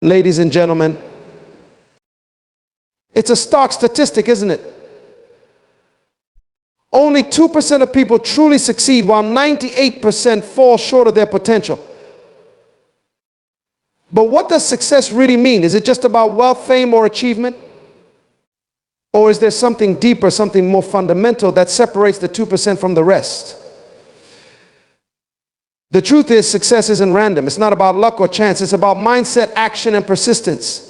ladies and gentlemen. It's a stark statistic, isn't it? Only 2% of people truly succeed, while 98% fall short of their potential. But what does success really mean? Is it just about wealth, fame, or achievement? Or is there something deeper, something more fundamental that separates the 2% from the rest? The truth is, success isn't random. It's not about luck or chance. It's about mindset, action, and persistence.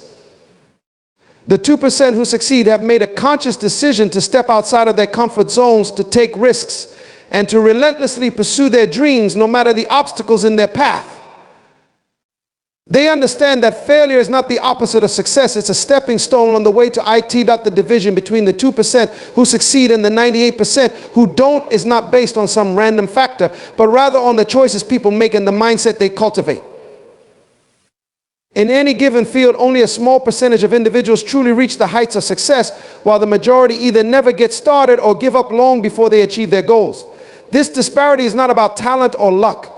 The 2% who succeed have made a conscious decision to step outside of their comfort zones, to take risks, and to relentlessly pursue their dreams no matter the obstacles in their path. They understand that failure is not the opposite of success. It's a stepping stone on the way to IT. The division between the 2% who succeed and the 98% who don't is not based on some random factor, but rather on the choices people make and the mindset they cultivate. In any given field, only a small percentage of individuals truly reach the heights of success, while the majority either never get started or give up long before they achieve their goals. This disparity is not about talent or luck.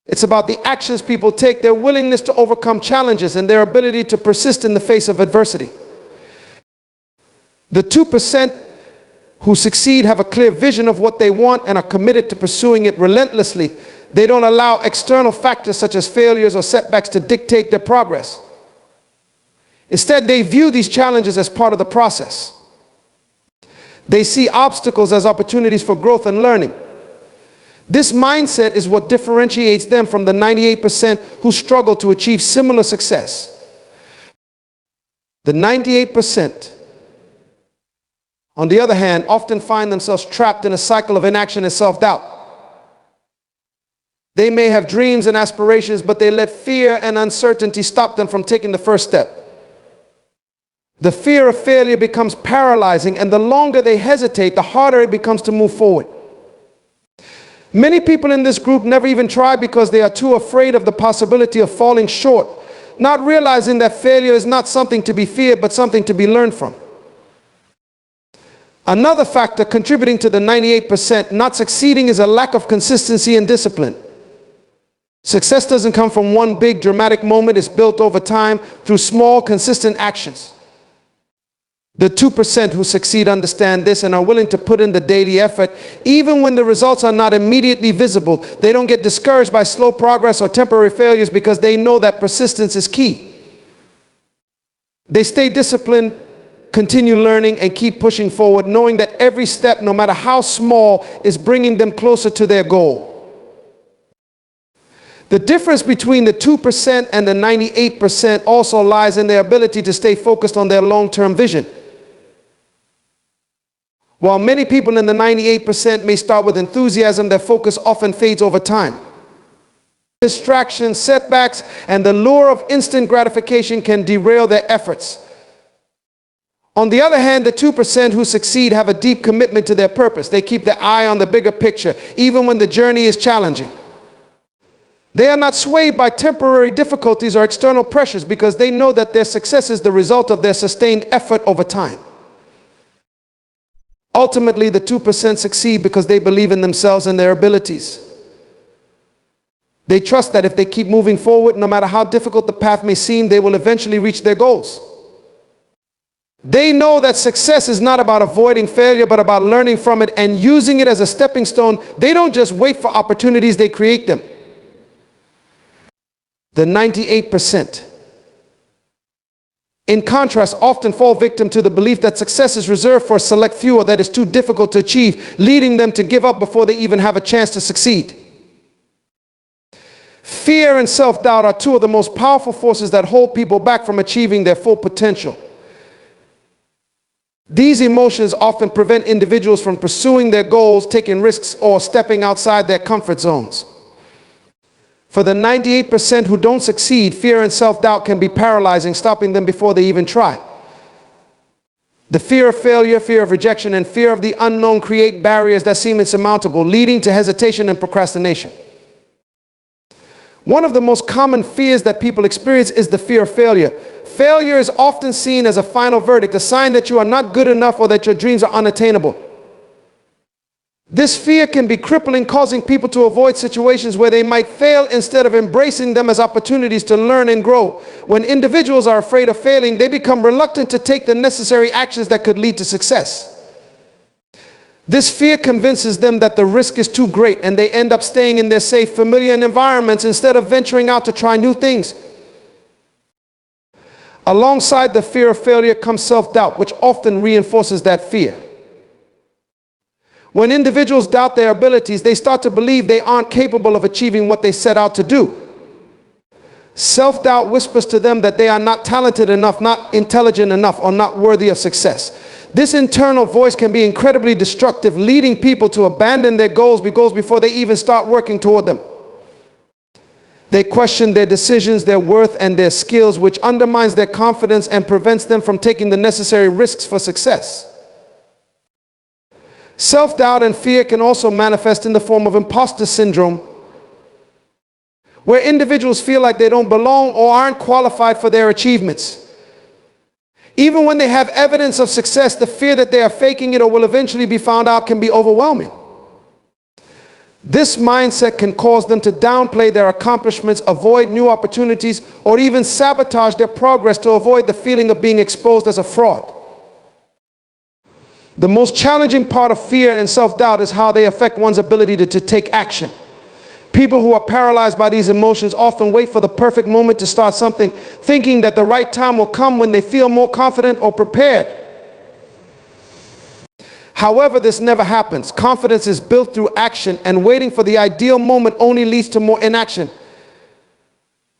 It's about the actions people take, their willingness to overcome challenges, and their ability to persist in the face of adversity. The 2% who succeed have a clear vision of what they want and are committed to pursuing it relentlessly. They don't allow external factors such as failures or setbacks to dictate their progress. Instead, they view these challenges as part of the process. They see obstacles as opportunities for growth and learning. This mindset is what differentiates them from the 98% who struggle to achieve similar success. The 98%, on the other hand, often find themselves trapped in a cycle of inaction and self-doubt. They may have dreams and aspirations, but they let fear and uncertainty stop them from taking the first step. The fear of failure becomes paralyzing, and the longer they hesitate, the harder it becomes to move forward. Many people in this group never even try because they are too afraid of the possibility of falling short, not realizing that failure is not something to be feared, but something to be learned from. Another factor contributing to the 98% not succeeding is a lack of consistency and discipline. Success doesn't come from one big dramatic moment. It's built over time through small, consistent actions. The 2% who succeed understand this and are willing to put in the daily effort, even when the results are not immediately visible. They don't get discouraged by slow progress or temporary failures because they know that persistence is key. They stay disciplined, continue learning, and keep pushing forward, knowing that every step, no matter how small, is bringing them closer to their goal. The difference between the 2% and the 98% also lies in their ability to stay focused on their long-term vision. While many people in the 98% may start with enthusiasm, their focus often fades over time. Distractions, setbacks, and the lure of instant gratification can derail their efforts. On the other hand, the 2% who succeed have a deep commitment to their purpose. They keep their eye on the bigger picture, even when the journey is challenging. They are not swayed by temporary difficulties or external pressures because they know that their success is the result of their sustained effort over time. Ultimately, the 2% succeed because they believe in themselves and their abilities. They trust that if they keep moving forward, no matter how difficult the path may seem, they will eventually reach their goals. They know that success is not about avoiding failure, but about learning from it and using it as a stepping stone. They don't just wait for opportunities, they create them. The 98%, in contrast, often fall victim to the belief that success is reserved for a select few or that it's too difficult to achieve, leading them to give up before they even have a chance to succeed. Fear and self-doubt are two of the most powerful forces that hold people back from achieving their full potential. These emotions often prevent individuals from pursuing their goals, taking risks, or stepping outside their comfort zones. For the 98% who don't succeed, fear and self-doubt can be paralyzing, stopping them before they even try. The fear of failure, fear of rejection, and fear of the unknown create barriers that seem insurmountable, leading to hesitation and procrastination. One of the most common fears that people experience is the fear of failure. Failure is often seen as a final verdict, a sign that you are not good enough or that your dreams are unattainable. This fear can be crippling, causing people to avoid situations where they might fail instead of embracing them as opportunities to learn and grow. When individuals are afraid of failing, they become reluctant to take the necessary actions that could lead to success. This fear convinces them that the risk is too great, and they end up staying in their safe, familiar environments instead of venturing out to try new things. Alongside the fear of failure comes self-doubt, which often reinforces that fear. When individuals doubt their abilities, they start to believe they aren't capable of achieving what they set out to do. Self-doubt whispers to them that they are not talented enough, not intelligent enough, or not worthy of success. This internal voice can be incredibly destructive, leading people to abandon their goals before they even start working toward them. They question their decisions, their worth, and their skills, which undermines their confidence and prevents them from taking the necessary risks for success. Self-doubt and fear can also manifest in the form of imposter syndrome, where individuals feel like they don't belong or aren't qualified for their achievements. Even when they have evidence of success, the fear that they are faking it or will eventually be found out can be overwhelming. This mindset can cause them to downplay their accomplishments, avoid new opportunities, or even sabotage their progress to avoid the feeling of being exposed as a fraud. The most challenging part of fear and self-doubt is how they affect one's ability to take action. People who are paralyzed by these emotions often wait for the perfect moment to start something, thinking that the right time will come when they feel more confident or prepared. However, this never happens. Confidence is built through action, and waiting for the ideal moment only leads to more inaction.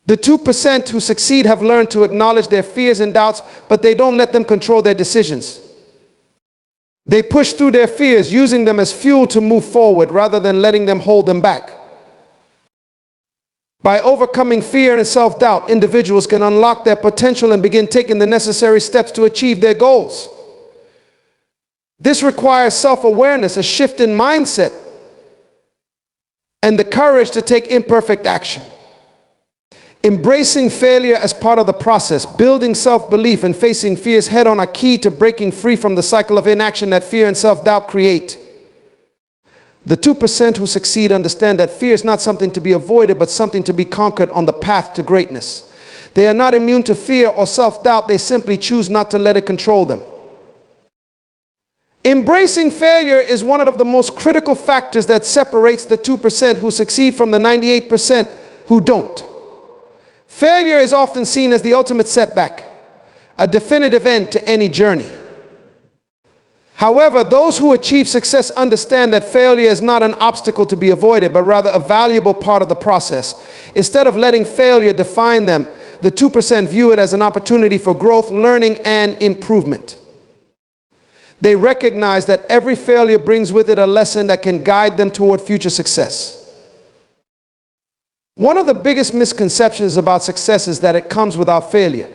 The 2% who succeed have learned to acknowledge their fears and doubts, but they don't let them control their decisions. They push through their fears, using them as fuel to move forward rather than letting them hold them back. By overcoming fear and self-doubt, individuals can unlock their potential and begin taking the necessary steps to achieve their goals. This requires self-awareness, a shift in mindset, and the courage to take imperfect action. Embracing failure as part of the process, building self-belief, and facing fears head-on are key to breaking free from the cycle of inaction that fear and self-doubt create. The 2% who succeed understand that fear is not something to be avoided, but something to be conquered on the path to greatness. They are not immune to fear or self-doubt, they simply choose not to let it control them. Embracing failure is one of the most critical factors that separates the 2% who succeed from the 98% who don't. Failure is often seen as the ultimate setback, a definitive end to any journey. However, those who achieve success understand that failure is not an obstacle to be avoided, but rather a valuable part of the process. Instead of letting failure define them, the 2% view it as an opportunity for growth, learning, and improvement. They recognize that every failure brings with it a lesson that can guide them toward future success. One of the biggest misconceptions about success is that it comes without failure.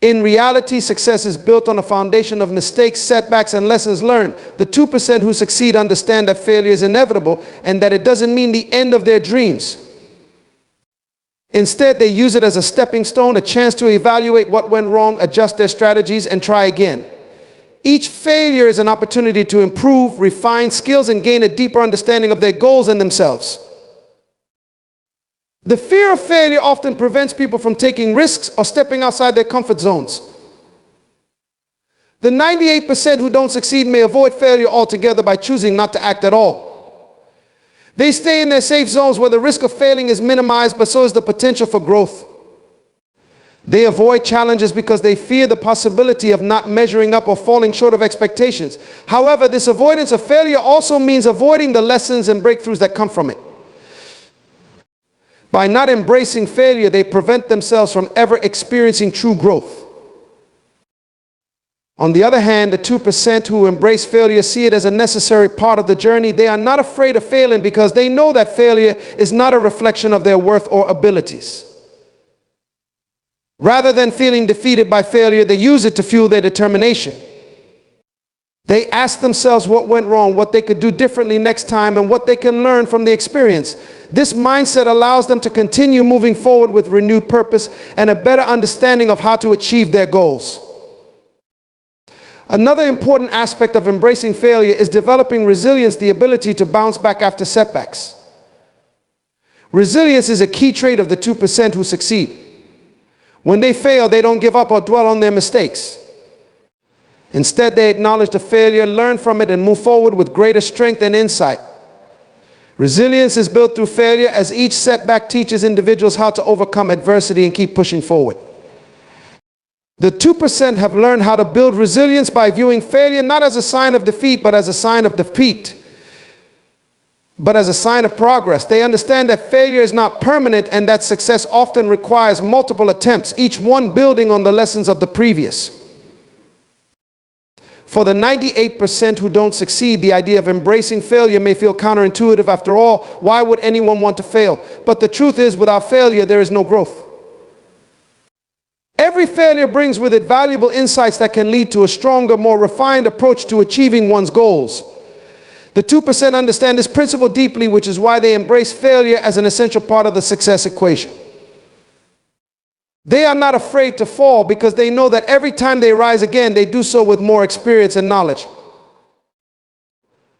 In reality, success is built on a foundation of mistakes, setbacks, and lessons learned. The 2% who succeed understand that failure is inevitable and that it doesn't mean the end of their dreams. Instead, they use it as a stepping stone, a chance to evaluate what went wrong, adjust their strategies, and try again. Each failure is an opportunity to improve, refine skills, and gain a deeper understanding of their goals and themselves. The fear of failure often prevents people from taking risks or stepping outside their comfort zones. The 98% who don't succeed may avoid failure altogether by choosing not to act at all. They stay in their safe zones where the risk of failing is minimized, but so is the potential for growth. They avoid challenges because they fear the possibility of not measuring up or falling short of expectations. However, this avoidance of failure also means avoiding the lessons and breakthroughs that come from it. By not embracing failure, they prevent themselves from ever experiencing true growth. On the other hand, the 2% who embrace failure see it as a necessary part of the journey. They are not afraid of failing because they know that failure is not a reflection of their worth or abilities. Rather than feeling defeated by failure, they use it to fuel their determination. They ask themselves what went wrong, what they could do differently next time, and what they can learn from the experience. This mindset allows them to continue moving forward with renewed purpose and a better understanding of how to achieve their goals. Another important aspect of embracing failure is developing resilience, the ability to bounce back after setbacks. Resilience is a key trait of the 2% who succeed. When they fail, they don't give up or dwell on their mistakes. Instead, they acknowledge the failure, learn from it, and move forward with greater strength and insight. Resilience is built through failure, as each setback teaches individuals how to overcome adversity and keep pushing forward. The 2% have learned how to build resilience by viewing failure not as a sign of defeat, but as a sign of progress. They understand that failure is not permanent and that success often requires multiple attempts, each one building on the lessons of the previous. For the 98% who don't succeed, the idea of embracing failure may feel counterintuitive. After all, why would anyone want to fail? But the truth is, without failure, there is no growth. Every failure brings with it valuable insights that can lead to a stronger, more refined approach to achieving one's goals. The 2% understand this principle deeply, which is why they embrace failure as an essential part of the success equation. They are not afraid to fall because they know that every time they rise again, they do so with more experience and knowledge.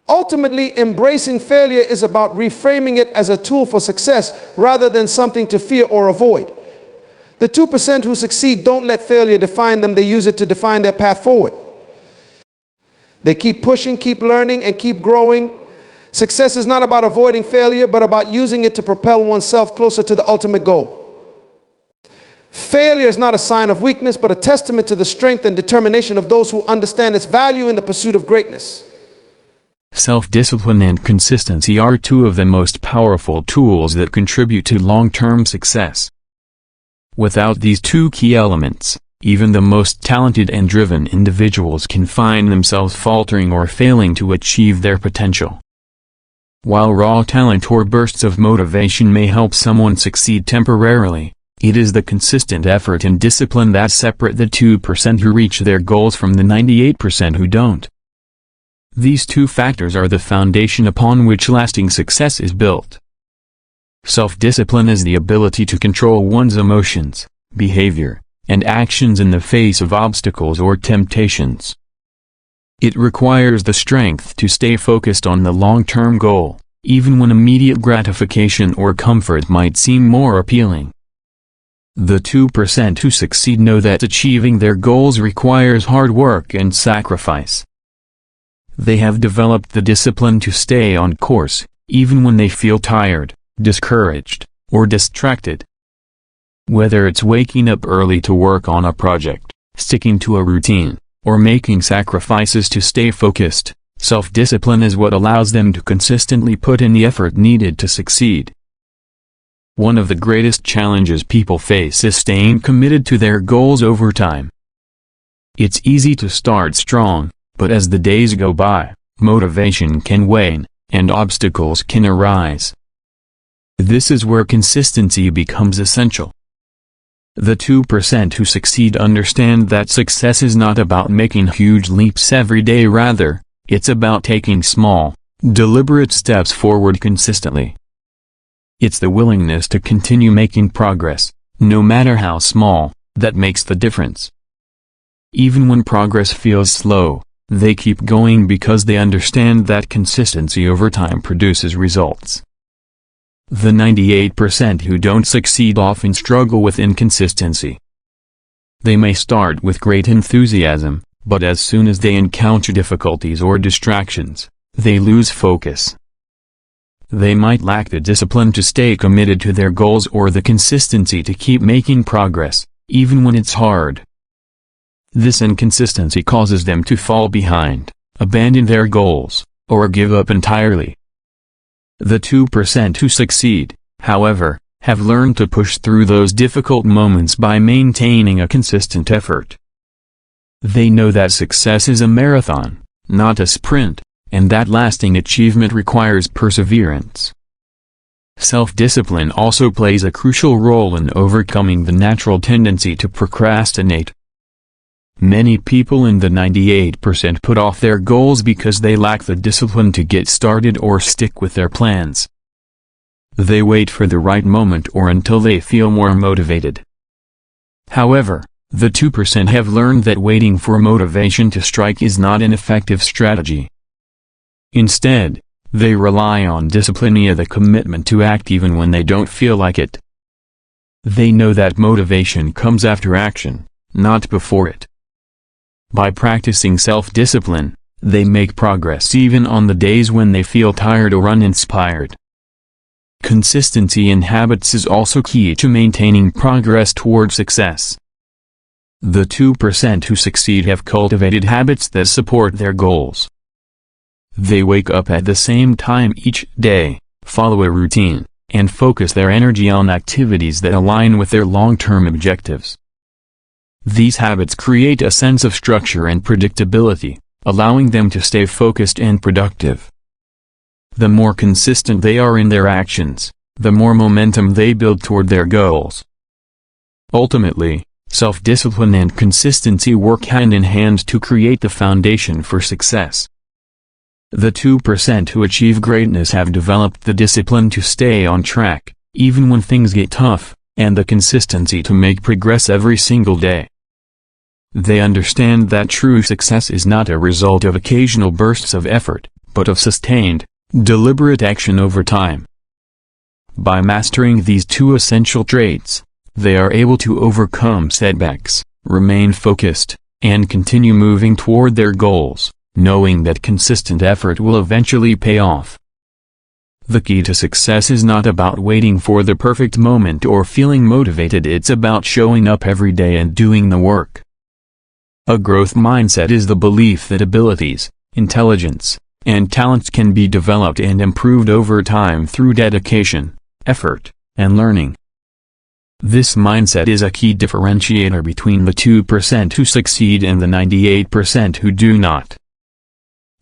Ultimately, embracing failure is about reframing it as a tool for success rather than something to fear or avoid. The 2% who succeed don't let failure define them, they use it to define their path forward. They keep pushing, keep learning, and keep growing. Success is not about avoiding failure, but about using it to propel oneself closer to the ultimate goal. Failure is not a sign of weakness, but a testament to the strength and determination of those who understand its value in the pursuit of greatness. Self-discipline and consistency are two of the most powerful tools that contribute to long-term success. Without these two key elements, even the most talented and driven individuals can find themselves faltering or failing to achieve their potential. While raw talent or bursts of motivation may help someone succeed temporarily, it is the consistent effort and discipline that separate the 2% who reach their goals from the 98% who don't. These two factors are the foundation upon which lasting success is built. Self-discipline is the ability to control one's emotions, behavior, and actions in the face of obstacles or temptations. It requires the strength to stay focused on the long-term goal, even when immediate gratification or comfort might seem more appealing. The 2% who succeed know that achieving their goals requires hard work and sacrifice. They have developed the discipline to stay on course, even when they feel tired, discouraged, or distracted. Whether it's waking up early to work on a project, sticking to a routine, or making sacrifices to stay focused, self-discipline is what allows them to consistently put in the effort needed to succeed. One of the greatest challenges people face is staying committed to their goals over time. It's easy to start strong, but as the days go by, motivation can wane, and obstacles can arise. This is where consistency becomes essential. The 2% who succeed understand that success is not about making huge leaps every day, rather, it's about taking small, deliberate steps forward consistently. It's the willingness to continue making progress, no matter how small, that makes the difference. Even when progress feels slow, they keep going because they understand that consistency over time produces results. The 98% who don't succeed often struggle with inconsistency. They may start with great enthusiasm, but as soon as they encounter difficulties or distractions, they lose focus. They might lack the discipline to stay committed to their goals or the consistency to keep making progress, even when it's hard. This inconsistency causes them to fall behind, abandon their goals, or give up entirely. The 2% who succeed, however, have learned to push through those difficult moments by maintaining a consistent effort. They know that success is a marathon, not a sprint, and that lasting achievement requires perseverance. Self-discipline also plays a crucial role in overcoming the natural tendency to procrastinate. Many people in the 98% put off their goals because they lack the discipline to get started or stick with their plans. They wait for the right moment or until they feel more motivated. However, The 2% have learned that waiting for motivation to strike is not an effective strategy. Instead, they rely on discipline via the commitment to act even when they don't feel like it. They know that motivation comes after action, not before it. By practicing self-discipline, they make progress even on the days when they feel tired or uninspired. Consistency in habits is also key to maintaining progress toward success. The 2% who succeed have cultivated habits that support their goals. They wake up at the same time each day, follow a routine, and focus their energy on activities that align with their long-term objectives. These habits create a sense of structure and predictability, allowing them to stay focused and productive. The more consistent they are in their actions, the more momentum they build toward their goals. Ultimately, self-discipline and consistency work hand in hand to create the foundation for success. The 2% who achieve greatness have developed the discipline to stay on track, even when things get tough, and the consistency to make progress every single day. They understand that true success is not a result of occasional bursts of effort, but of sustained, deliberate action over time. By mastering these two essential traits, they are able to overcome setbacks, remain focused, and continue moving toward their goals, knowing that consistent effort will eventually pay off. The key to success is not about waiting for the perfect moment or feeling motivated, it's about showing up every day and doing the work. A growth mindset is the belief that abilities, intelligence, and talents can be developed and improved over time through dedication, effort, and learning. This mindset is a key differentiator between the 2% who succeed and the 98% who do not.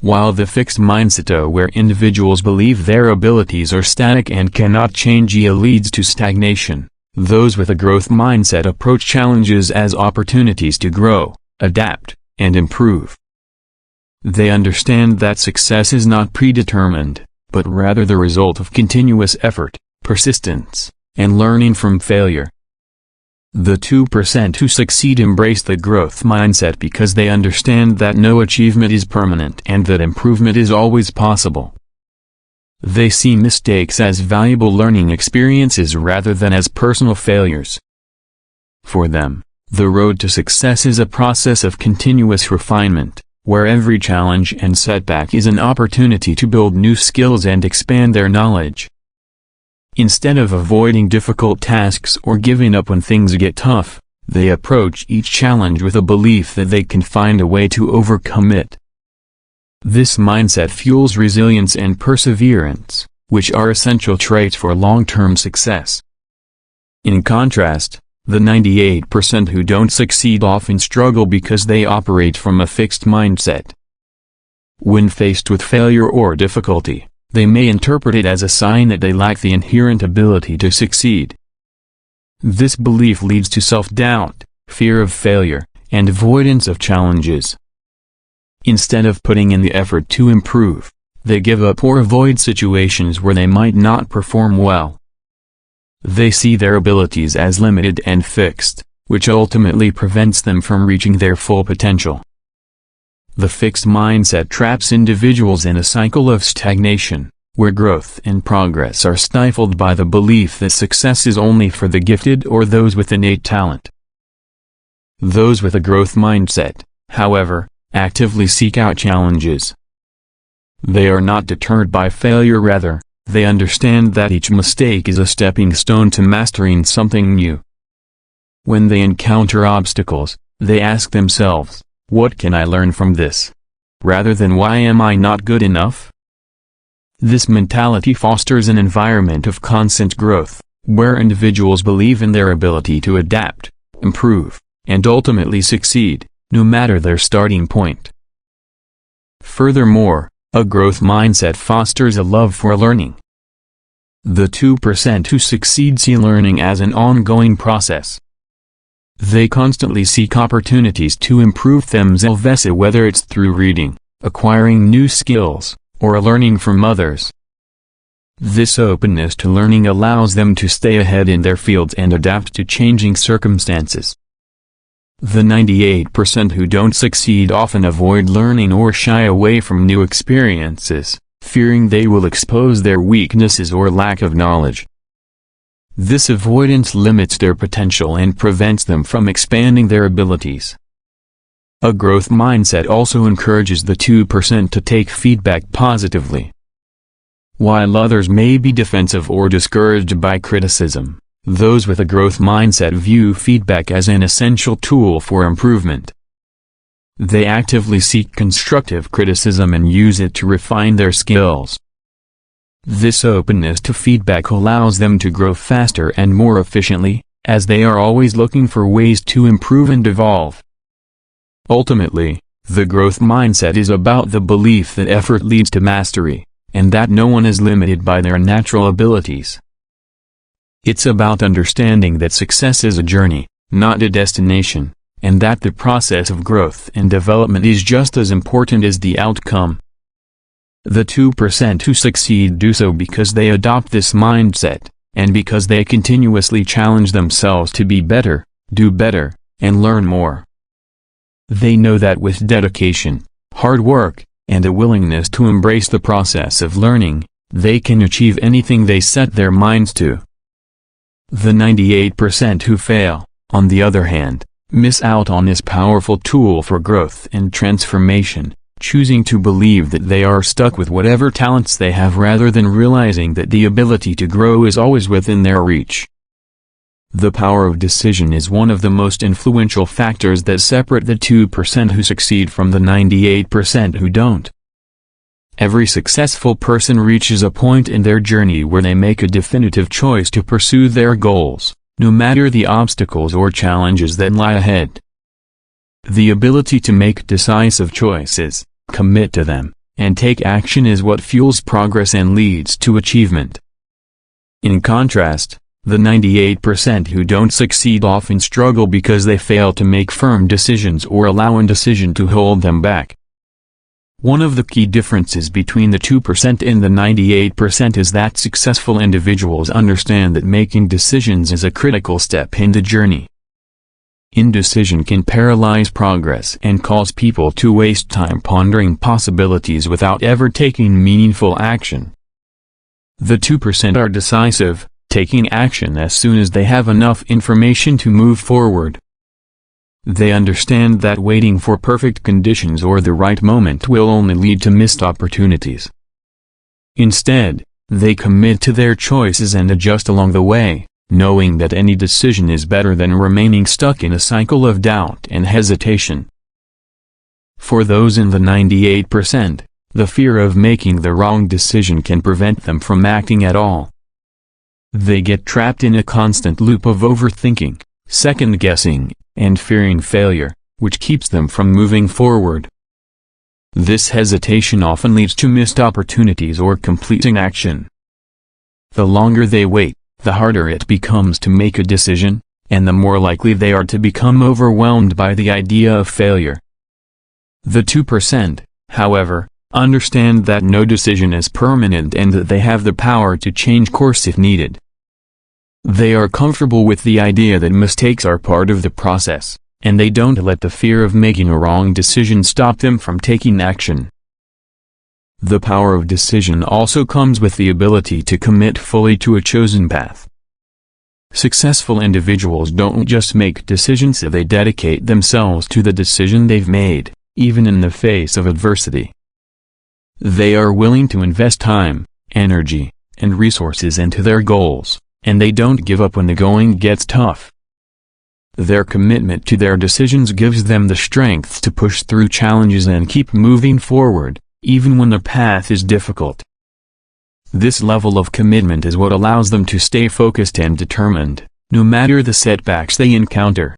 While the fixed mindset, where individuals believe their abilities are static and cannot change, leads to stagnation, those with a growth mindset approach challenges as opportunities to grow, adapt, and improve. They understand that success is not predetermined, but rather the result of continuous effort, persistence, and learning from failure. The 2% who succeed embrace the growth mindset because they understand that no achievement is permanent and that improvement is always possible. They see mistakes as valuable learning experiences rather than as personal failures. For them, the road to success is a process of continuous refinement, where every challenge and setback is an opportunity to build new skills and expand their knowledge. Instead of avoiding difficult tasks or giving up when things get tough, they approach each challenge with a belief that they can find a way to overcome it. This mindset fuels resilience and perseverance, which are essential traits for long-term success. In contrast, the 98% who don't succeed often struggle because they operate from a fixed mindset. When faced with failure or difficulty, they may interpret it as a sign that they lack the inherent ability to succeed. This belief leads to self-doubt, fear of failure, and avoidance of challenges. Instead of putting in the effort to improve, they give up or avoid situations where they might not perform well. They see their abilities as limited and fixed, which ultimately prevents them from reaching their full potential. The fixed mindset traps individuals in a cycle of stagnation, where growth and progress are stifled by the belief that success is only for the gifted or those with innate talent. Those with a growth mindset, however, actively seek out challenges. They are not deterred by failure, rather, they understand that each mistake is a stepping stone to mastering something new. When they encounter obstacles, they ask themselves, "What can I learn from this?" rather than "Why am I not good enough?" This mentality fosters an environment of constant growth, where individuals believe in their ability to adapt, improve, and ultimately succeed, no matter their starting point. Furthermore, a growth mindset fosters a love for learning. The 2% who succeed see learning as an ongoing process. They constantly seek opportunities to improve themselves, whether it's through reading, acquiring new skills, or learning from others. This openness to learning allows them to stay ahead in their fields and adapt to changing circumstances. The 98% who don't succeed often avoid learning or shy away from new experiences, fearing they will expose their weaknesses or lack of knowledge. This avoidance limits their potential and prevents them from expanding their abilities. A growth mindset also encourages the 2% to take feedback positively. While others may be defensive or discouraged by criticism, those with a growth mindset view feedback as an essential tool for improvement. They actively seek constructive criticism and use it to refine their skills. This openness to feedback allows them to grow faster and more efficiently, as they are always looking for ways to improve and evolve. Ultimately, the growth mindset is about the belief that effort leads to mastery, and that no one is limited by their natural abilities. It's about understanding that success is a journey, not a destination, and that the process of growth and development is just as important as the outcome. The 2% who succeed do so because they adopt this mindset, and because they continuously challenge themselves to be better, do better, and learn more. They know that with dedication, hard work, and a willingness to embrace the process of learning, they can achieve anything they set their minds to. The 98% who fail, on the other hand, miss out on this powerful tool for growth and transformation, choosing to believe that they are stuck with whatever talents they have rather than realizing that the ability to grow is always within their reach. The power of decision is one of the most influential factors that separate the 2% who succeed from the 98% who don't. Every successful person reaches a point in their journey where they make a definitive choice to pursue their goals, no matter the obstacles or challenges that lie ahead. The ability to make decisive choices, commit to them, and take action is what fuels progress and leads to achievement. In contrast, the 98% who don't succeed often struggle because they fail to make firm decisions or allow indecision to hold them back. One of the key differences between the 2% and the 98% is that successful individuals understand that making decisions is a critical step in the journey. Indecision can paralyze progress and cause people to waste time pondering possibilities without ever taking meaningful action. The 2% are decisive, taking action as soon as they have enough information to move forward. They understand that waiting for perfect conditions or the right moment will only lead to missed opportunities. Instead, they commit to their choices and adjust along the way, knowing that any decision is better than remaining stuck in a cycle of doubt and hesitation. For those in the 98%, the fear of making the wrong decision can prevent them from acting at all. They get trapped in a constant loop of overthinking, second-guessing, and fearing failure, which keeps them from moving forward. This hesitation often leads to missed opportunities or completing action. The longer they wait, the harder it becomes to make a decision, and the more likely they are to become overwhelmed by the idea of failure. The 2%, however, understand that no decision is permanent and that they have the power to change course if needed. They are comfortable with the idea that mistakes are part of the process, and they don't let the fear of making a wrong decision stop them from taking action. The power of decision also comes with the ability to commit fully to a chosen path. Successful individuals don't just make decisions, they dedicate themselves to the decision they've made, even in the face of adversity. They are willing to invest time, energy, and resources into their goals, and they don't give up when the going gets tough. Their commitment to their decisions gives them the strength to push through challenges and keep moving forward, even when the path is difficult. This level of commitment is what allows them to stay focused and determined, no matter the setbacks they encounter.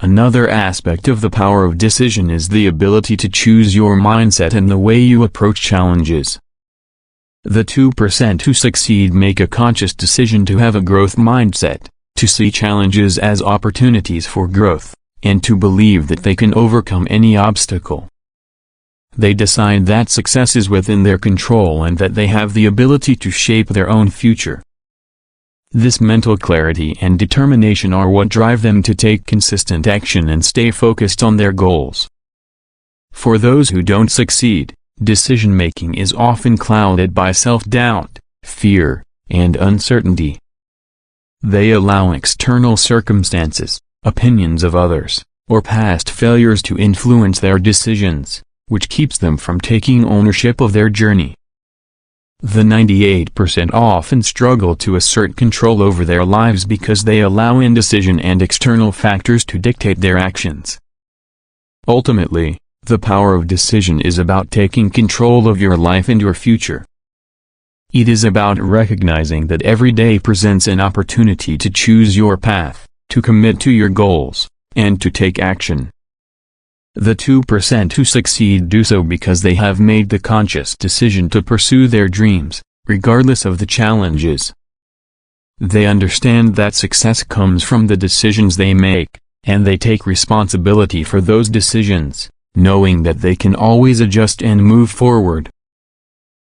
Another aspect of the power of decision is the ability to choose your mindset and the way you approach challenges. The 2% who succeed make a conscious decision to have a growth mindset, to see challenges as opportunities for growth, and to believe that they can overcome any obstacle. They decide that success is within their control and that they have the ability to shape their own future. This mental clarity and determination are what drive them to take consistent action and stay focused on their goals. For those who don't succeed, decision-making is often clouded by self-doubt, fear, and uncertainty. They allow external circumstances, opinions of others, or past failures to influence their decisions, which keeps them from taking ownership of their journey. The 98% often struggle to assert control over their lives because they allow indecision and external factors to dictate their actions. Ultimately, the power of decision is about taking control of your life and your future. It is about recognizing that every day presents an opportunity to choose your path, to commit to your goals, and to take action. The 2% who succeed do so because they have made the conscious decision to pursue their dreams, regardless of the challenges. They understand that success comes from the decisions they make, and they take responsibility for those decisions, knowing that they can always adjust and move forward.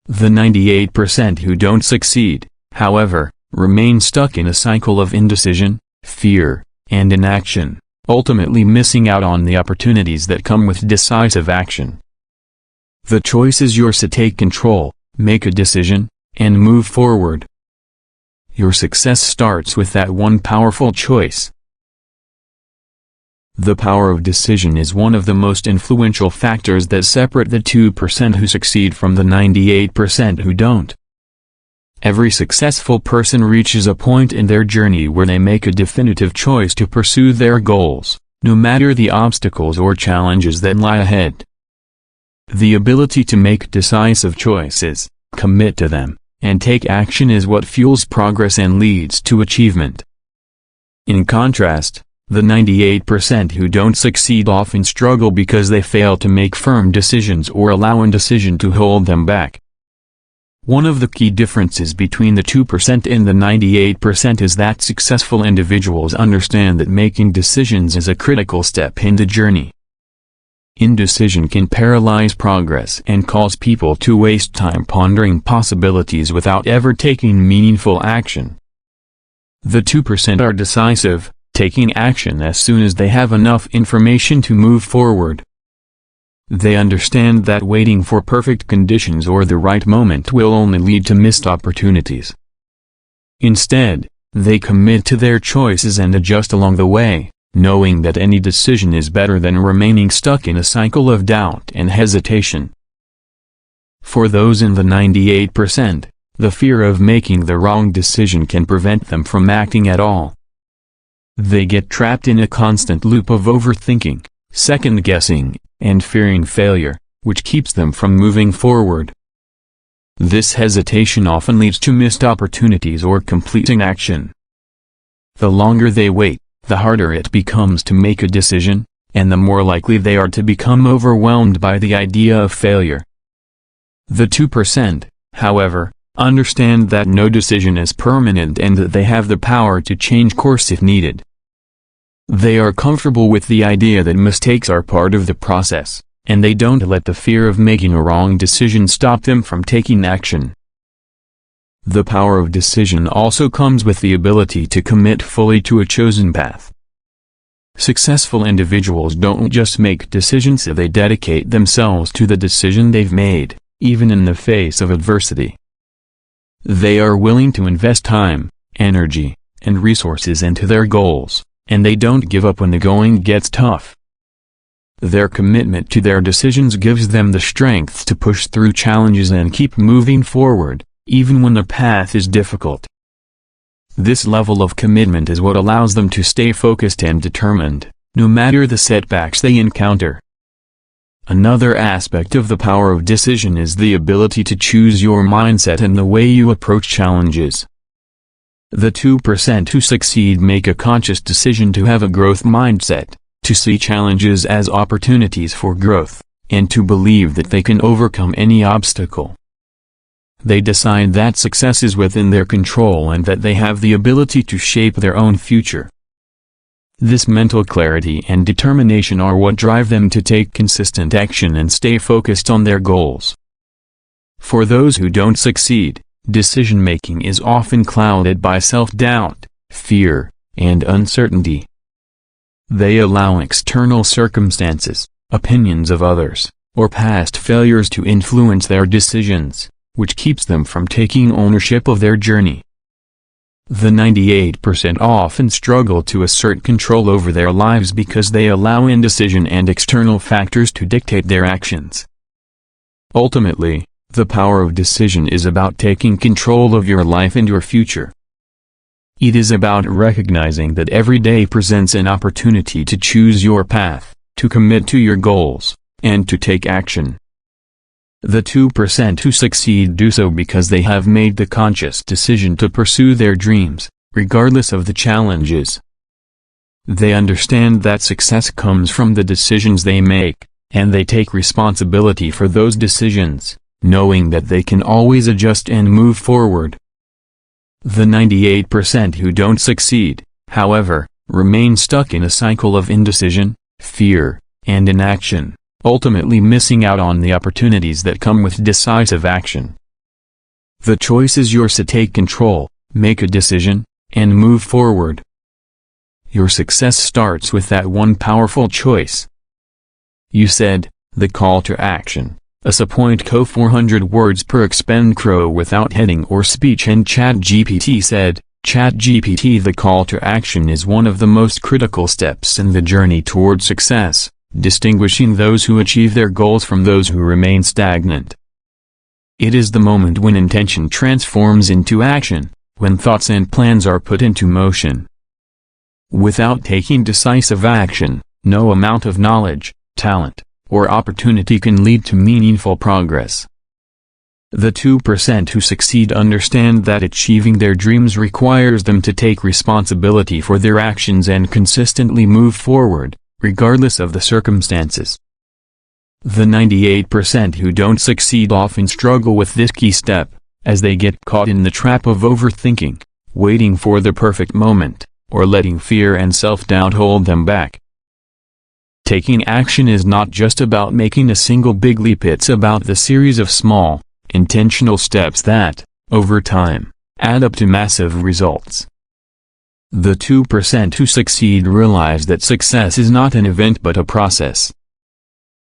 The 98% who don't succeed, however, remain stuck in a cycle of indecision, fear, and inaction, ultimately missing out on the opportunities that come with decisive action. The choice is yours to take control, make a decision, and move forward. Your success starts with that one powerful choice. The power of decision is one of the most influential factors that separate the 2% who succeed from the 98% who don't. Every successful person reaches a point in their journey where they make a definitive choice to pursue their goals, no matter the obstacles or challenges that lie ahead. The ability to make decisive choices, commit to them, and take action is what fuels progress and leads to achievement. In contrast, the 98% who don't succeed often struggle because they fail to make firm decisions or allow indecision to hold them back. One of the key differences between the 2% and the 98% is that successful individuals understand that making decisions is a critical step in the journey. Indecision can paralyze progress and cause people to waste time pondering possibilities without ever taking meaningful action. The 2% are decisive, taking action as soon as they have enough information to move forward. They understand that waiting for perfect conditions or the right moment will only lead to missed opportunities. Instead, they commit to their choices and adjust along the way, knowing that any decision is better than remaining stuck in a cycle of doubt and hesitation. For those in the 98%, the fear of making the wrong decision can prevent them from acting at all. They get trapped in a constant loop of overthinking, second-guessing, and fearing failure, which keeps them from moving forward. This hesitation often leads to missed opportunities or completing action. The longer they wait, the harder it becomes to make a decision, and the more likely they are to become overwhelmed by the idea of failure. The 2%, however, understand that no decision is permanent and that they have the power to change course if needed. They are comfortable with the idea that mistakes are part of the process, and they don't let the fear of making a wrong decision stop them from taking action. The power of decision also comes with the ability to commit fully to a chosen path. Successful individuals don't just make decisions, they dedicate themselves to the decision they've made, even in the face of adversity. They are willing to invest time, energy, and resources into their goals, and they don't give up when the going gets tough. Their commitment to their decisions gives them the strength to push through challenges and keep moving forward, even when the path is difficult. This level of commitment is what allows them to stay focused and determined, no matter the setbacks they encounter. Another aspect of the power of decision is the ability to choose your mindset and the way you approach challenges. The 2% who succeed make a conscious decision to have a growth mindset, to see challenges as opportunities for growth, and to believe that they can overcome any obstacle. They decide that success is within their control and that they have the ability to shape their own future. This mental clarity and determination are what drive them to take consistent action and stay focused on their goals. For those who don't succeed, decision-making is often clouded by self-doubt, fear, and uncertainty. They allow external circumstances, opinions of others, or past failures to influence their decisions, which keeps them from taking ownership of their journey. The 98% often struggle to assert control over their lives because they allow indecision and external factors to dictate their actions. Ultimately, the power of decision is about taking control of your life and your future. It is about recognizing that every day presents an opportunity to choose your path, to commit to your goals, and to take action. The 2% who succeed do so because they have made the conscious decision to pursue their dreams, regardless of the challenges. They understand that success comes from the decisions they make, and they take responsibility for those decisions, knowing that they can always adjust and move forward. The 98% who don't succeed, however, remain stuck in a cycle of indecision, fear, and inaction, ultimately missing out on the opportunities that come with decisive action. The choice is yours to take control, make a decision, and move forward. Your success starts with that one powerful choice. You said, the call to action. /co 400 words per expend crow without heading or speech. And ChatGPT said, ChatGPT the call to action is one of the most critical steps in the journey toward success, distinguishing those who achieve their goals from those who remain stagnant. It is the moment when intention transforms into action, when thoughts and plans are put into motion. Without taking decisive action, no amount of knowledge, talent, or opportunity can lead to meaningful progress. The 2% who succeed understand that achieving their dreams requires them to take responsibility for their actions and consistently move forward, regardless of the circumstances. The 98% who don't succeed often struggle with this key step, as they get caught in the trap of overthinking, waiting for the perfect moment, or letting fear and self-doubt hold them back. Taking action is not just about making a single big leap, it's about the series of small, intentional steps that, over time, add up to massive results. The 2% who succeed realize that success is not an event but a process.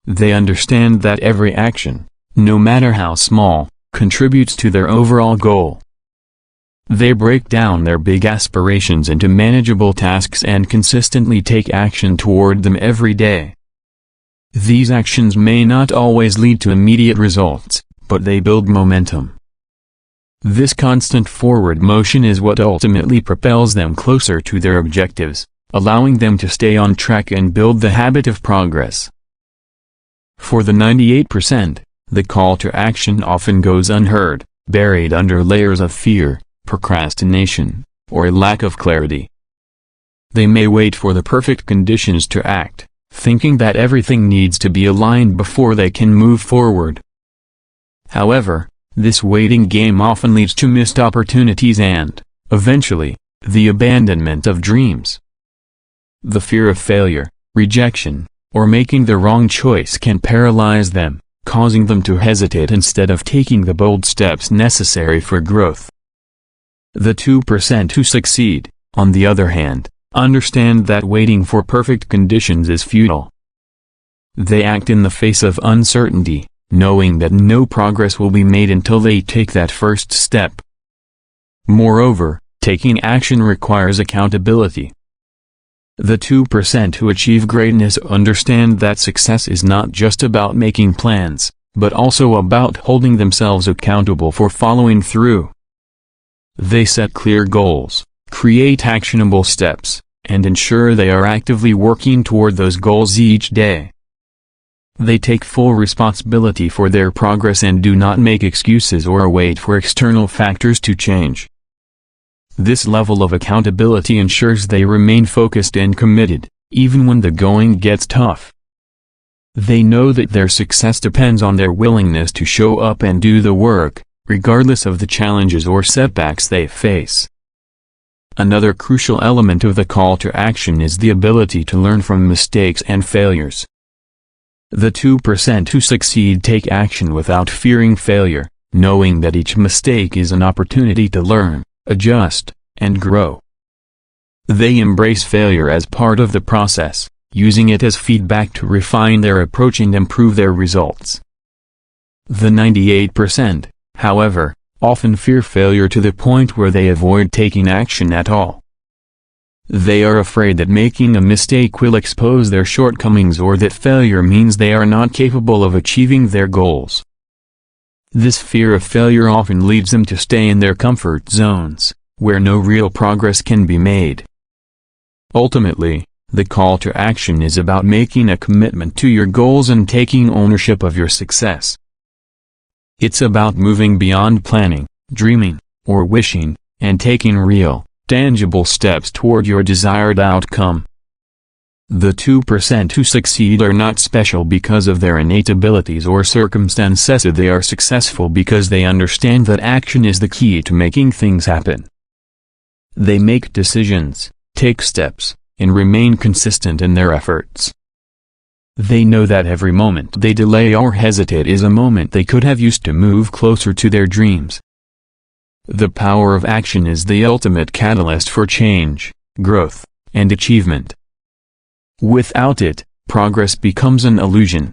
They understand that every action, no matter how small, contributes to their overall goal. They break down their big aspirations into manageable tasks and consistently take action toward them every day. These actions may not always lead to immediate results, but they build momentum. This constant forward motion is what ultimately propels them closer to their objectives, allowing them to stay on track and build the habit of progress. For the 98%, the call to action often goes unheard, buried under layers of fear, procrastination, or a lack of clarity. They may wait for the perfect conditions to act, thinking that everything needs to be aligned before they can move forward. However, this waiting game often leads to missed opportunities and, eventually, the abandonment of dreams. The fear of failure, rejection, or making the wrong choice can paralyze them, causing them to hesitate instead of taking the bold steps necessary for growth. The 2% who succeed, on the other hand, understand that waiting for perfect conditions is futile. They act in the face of uncertainty, knowing that no progress will be made until they take that first step. Moreover, taking action requires accountability. The 2% who achieve greatness understand that success is not just about making plans, but also about holding themselves accountable for following through. They set clear goals, create actionable steps, and ensure they are actively working toward those goals each day. They take full responsibility for their progress and do not make excuses or wait for external factors to change. This level of accountability ensures they remain focused and committed, even when the going gets tough. They know that their success depends on their willingness to show up and do the work, regardless of the challenges or setbacks they face. Another crucial element of the call to action is the ability to learn from mistakes and failures. The 2% who succeed take action without fearing failure, knowing that each mistake is an opportunity to learn, adjust, and grow. They embrace failure as part of the process, using it as feedback to refine their approach and improve their results. The 98%, however, often fear failure to the point where they avoid taking action at all. They are afraid that making a mistake will expose their shortcomings or that failure means they are not capable of achieving their goals. This fear of failure often leads them to stay in their comfort zones, where no real progress can be made. Ultimately, the call to action is about making a commitment to your goals and taking ownership of your success. It's about moving beyond planning, dreaming, or wishing, and taking real, tangible steps toward your desired outcome. The 2% who succeed are not special because of their innate abilities or circumstances. They are successful because they understand that action is the key to making things happen. They make decisions, take steps, and remain consistent in their efforts. They know that every moment they delay or hesitate is a moment they could have used to move closer to their dreams. The power of action is the ultimate catalyst for change, growth, and achievement. Without it, progress becomes an illusion,